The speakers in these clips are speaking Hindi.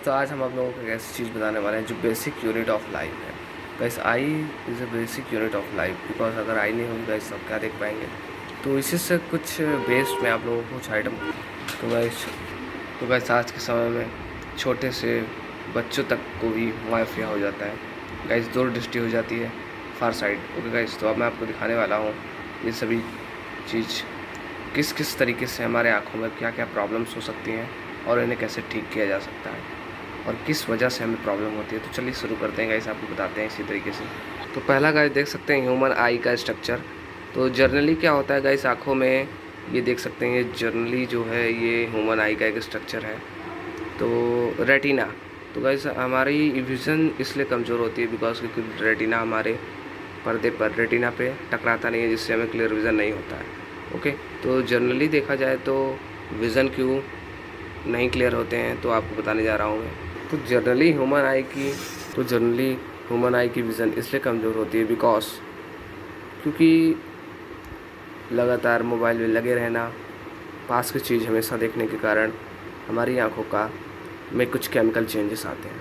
तो आज हम आप लोगों को एक ऐसी चीज़ बताने वाले हैं जो बेसिक यूनिट ऑफ लाइफ है। Gas I is a basic unit of life because अगर आई नहीं होगी गैस आप क्या देख पाएंगे। तो इसी से कुछ बेस्ड में आप लोगों को कुछ आइटम तो गैस आज के समय में छोटे से बच्चों तक को भी मुआफ़िया हो जाता है। गैस दूर दृष्टि हो जाती है फार साइड। ओके गैस, तो अब मैं आपको दिखाने वाला हूँ ये सभी चीज़ किस किस तरीके से हमारे आँखों में क्या क्या प्रॉब्लम्स हो सकती हैं और इन्हें कैसे ठीक किया जा सकता है और किस वजह से हमें प्रॉब्लम होती है। तो चलिए शुरू करते हैं गाइस, आपको बताते हैं इसी तरीके से। तो पहला गाइस देख सकते हैं ह्यूमन आई का स्ट्रक्चर। तो जनरली क्या होता है गाइस आँखों में, ये देख सकते हैं ये जनरली जो है ये ह्यूमन आई का एक स्ट्रक्चर है। तो रेटिना, तो गाइस हमारी विज़न इसलिए कमज़ोर होती है बिकॉज क्योंकि रेटिना हमारे पर्दे पर रेटिना पे टकराता नहीं है, जिससे हमें क्लियर विज़न नहीं होता है। ओके, तो जनरली देखा जाए तो विज़न क्यों नहीं क्लियर होते हैं तो आपको बताने जा रहा हूँ मैं। तो जनरली ह्यूमन आई की विज़न इसलिए कमज़ोर होती है बिकॉज क्योंकि लगातार मोबाइल में लगे रहना, पास की चीज़ हमेशा देखने के कारण हमारी आँखों का में कुछ केमिकल चेंजेस आते हैं।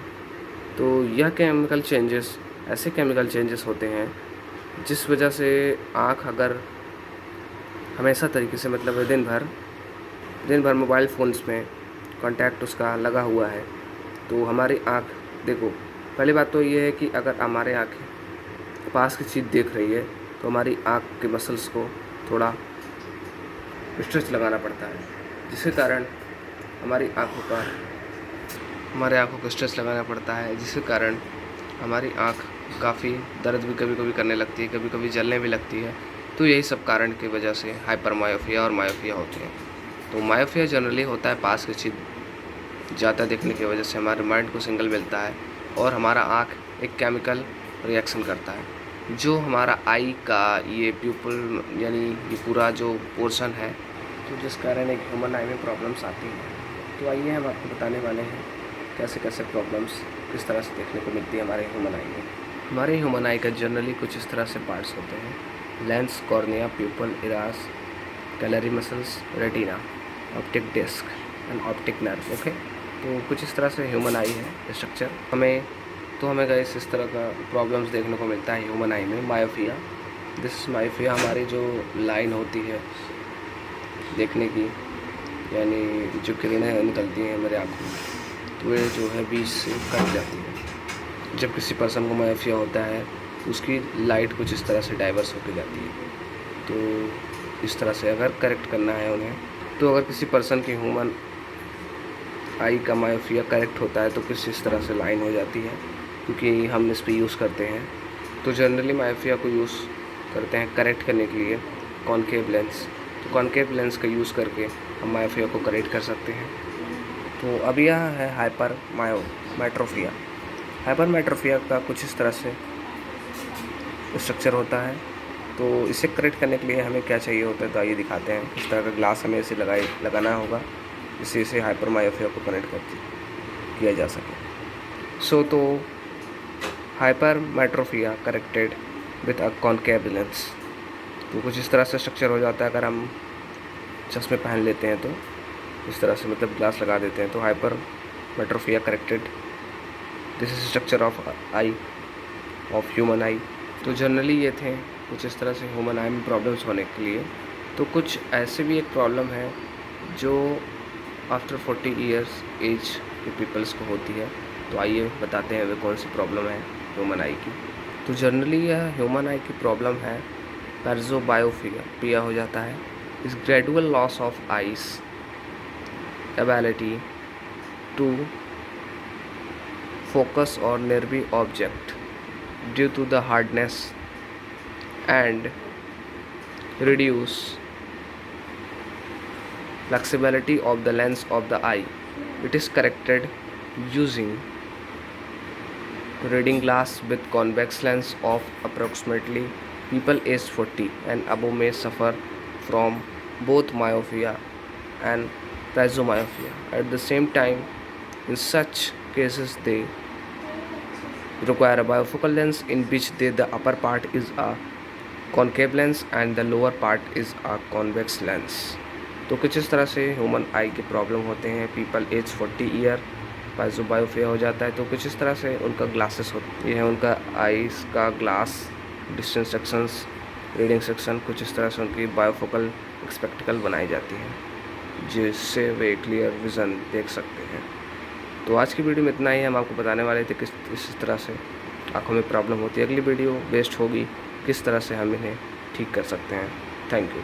तो यह केमिकल चेंजेस ऐसे केमिकल चेंजेस होते हैं जिस वजह से आँख अगर हमेशा तरीके से मतलब दिन भर मोबाइल फ़ोन्स में कांटेक्ट उसका लगा हुआ है तो हमारी आँख, देखो पहली बात तो ये है कि अगर हमारे आँखें पास की चीज़ देख रही है तो हमारी आँख के मसल्स को थोड़ा स्ट्रेच लगाना पड़ता है, जिसके कारण हमारी आँखों को स्ट्रेच लगाना पड़ता है, जिसके कारण हमारी आँख काफ़ी दर्द भी कभी कभी करने लगती है, कभी कभी जलने भी लगती है। तो यही सब कारण की वजह से हाइपर मायोपिया और मायोपिया होती है। तो मायोपिया जनरली होता है पास की चीज़ ज़्यादा देखने की वजह से हमारे माइंड को सिग्नल मिलता है और हमारा आँख एक केमिकल रिएक्शन करता है जो हमारा आई का ये प्यूपल यानी ये पूरा जो पोर्शन है, तो जिस कारण एक ह्यूमन आई में प्रॉब्लम्स आती हैं। तो आइए हम आपको बताने वाले हैं कैसे कैसे प्रॉब्लम्स किस तरह से देखने को मिलती है हमारे ह्यूमन आई में। हमारे ह्यूमन आई का जनरली कुछ इस तरह से पार्ट्स होते हैं: lens, cornea, pupil, iris, ciliary muscles, retina, optic disc and optic nerve. Okay, तो कुछ इस तरह से ह्यूमन आई है स्ट्रक्चर। हमें गाइस इस तरह का प्रॉब्लम्स देखने को मिलता है ह्यूमन आई में। मायोपिया, दिस मायोपिया हमारी जो लाइन होती है देखने की, यानी जो किरणें निकलती हैं हमारे आँखों में, तो ये जो है बीच से कट जाती है। जब किसी पर्सन को मायोपिया होता है तो उसकी लाइट कुछ इस तरह से डाइवर्स होकर जाती है। तो इस तरह से अगर करेक्ट करना है उन्हें, तो अगर किसी पर्सन की ह्यूमन आई का मायोपिया करेक्ट होता है तो कुछ इस तरह से लाइन हो जाती है, क्योंकि हम इस पर यूज़ करते हैं। तो जनरली मायोपिया को यूज़ करते हैं करेक्ट करने के लिए कॉनकेव लेंस। तो कॉनकेव लेंस का यूज़ करके हम मायोपिया को करेक्ट कर सकते हैं। तो अब यह है हाइपरमेट्रोपिया। हाइपरमेट्रोपिया का कुछ इस तरह से स्ट्रक्चर होता है। तो इसे करेक्ट करने के लिए हमें क्या चाहिए होता है, तो आइए दिखाते हैं। इस तरह का ग्लास हमें इसे लगाना होगा जिससे इसे हाइपरमायोपिया को कनेक्ट किया जा सके। तो hypermetropia corrected with a concave lens. तो कुछ इस तरह से स्ट्रक्चर हो जाता है अगर हम चश्मे पहन लेते हैं तो इस तरह से, मतलब ग्लास लगा देते हैं तो hypermetropia corrected. This is structure of I of human आई। तो जनरली ये थे कुछ इस तरह से ह्यूमन आई में प्रॉब्लम्स होने के लिए। तो कुछ ऐसे भी एक प्रॉब्लम है जो आफ्टर 40 ईयर्स एज के पीपल्स को होती है। तो आइए बताते हैं वे कौन सी प्रॉब्लम है ह्यूमन आई की। तो जनरली यह ह्यूमन आई की प्रॉब्लम है पैर्जोबायोपिया हो जाता है। इस gradual loss of eye's ability to focus on nearby object due to the hardness and reduce flexibility of the lens of the eye. It is corrected using reading glass with convex lens of approximately. People aged 40 and above may suffer from both myopia and presbyopia at the same time. In such cases, they require a bifocal lens in which the upper part is a concave lens and the lower part is a convex lens. तो कुछ इस तरह से ह्यूमन आई के प्रॉब्लम होते हैं। पीपल एज 40 ईयर पास जो बायोफिया हो जाता है। तो कुछ इस तरह से उनका ग्लासेस होती है, उनका आइस का glass, distance sections, reading section, कुछ इस तरह से उनकी बायोफोकल स्पेक्टिकल बनाई जाती है जिससे वे क्लियर विज़न देख सकते हैं। तो आज की वीडियो में इतना ही। हम आपको बताने वाले थे किस तरह से आँखों में प्रॉब्लम होती है। अगली वीडियो बेस्ट होगी किस तरह से हम इन्हें ठीक कर सकते हैं। Thank you.